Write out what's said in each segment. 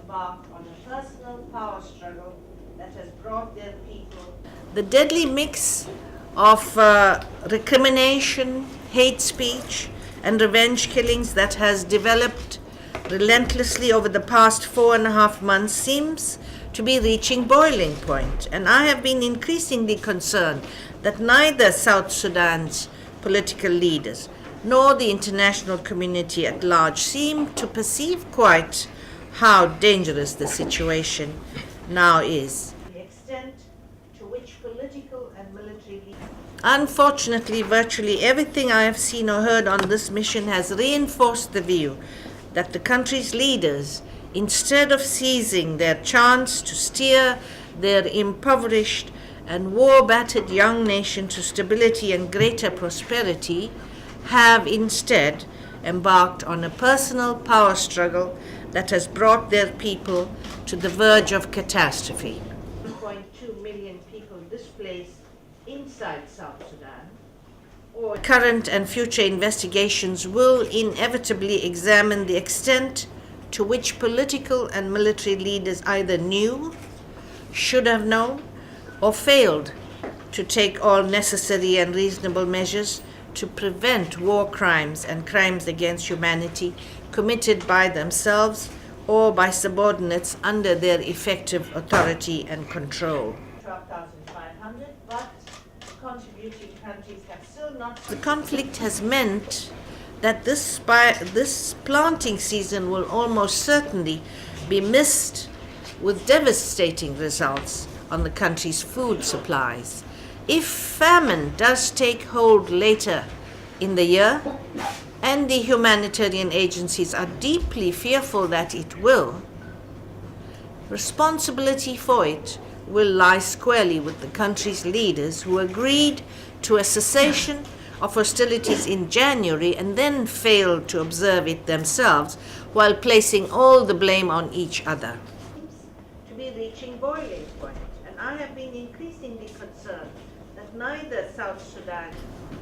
embarked on a personal power struggle that has brought their people. The deadly mix of recrimination, hate speech, and revenge killings that has developed relentlessly over the past 4.5 months seems to be reaching boiling point, and I have been increasingly concerned that neither South Sudan's political leaders nor the international community at large seem to perceive quite how dangerous the situation now is. The extent to which political and military leaders. Unfortunately, virtually everything I have seen or heard on this mission has reinforced the view that the country's leaders, instead of seizing their chance to steer their impoverished and war-battered young nation to stability and greater prosperity, have instead embarked on a personal power struggle that has brought their people to the verge of catastrophe. 1.2 million people displaced inside South Sudan. Current and future investigations will inevitably examine the extent to which political and military leaders either knew, should have known, or failed to take all necessary and reasonable measures to prevent war crimes and crimes against humanity committed by themselves or by subordinates under their effective authority and control. 12,500, but contributing countries have still not. The conflict has meant that this planting season will almost certainly be missed, with devastating results on the country's food supplies. If famine does take hold later in the year, and the humanitarian agencies are deeply fearful that it will, responsibility for it will lie squarely with the country's leaders, who agreed to a cessation of hostilities in January and then failed to observe it themselves, while placing all the blame on each other. To be reaching boiling point, and I have been increasingly concerned that neither South Sudan.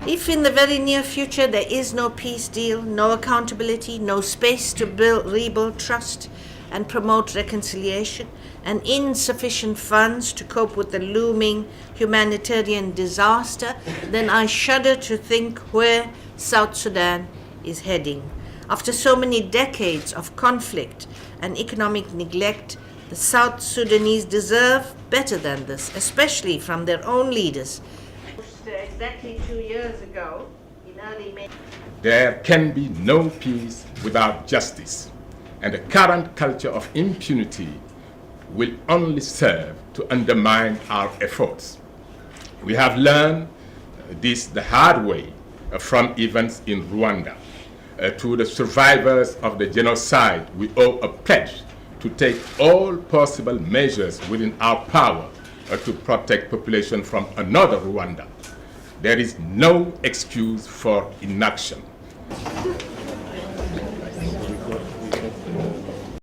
If in the very near future there is no peace deal, no accountability, no space to rebuild trust and promote reconciliation, and insufficient funds to cope with the looming humanitarian disaster, then I shudder to think where South Sudan is heading. After so many decades of conflict and economic neglect, the South Sudanese deserve better than this, especially from their own leaders. Exactly 2 years ago, in early May. There can be no peace without justice, and the current culture of impunity will only serve to undermine our efforts. We have learned this the hard way from events in Rwanda. To the survivors of the genocide, we owe a pledge to take all possible measures within our power to protect population from another Rwanda. There is no excuse for inaction.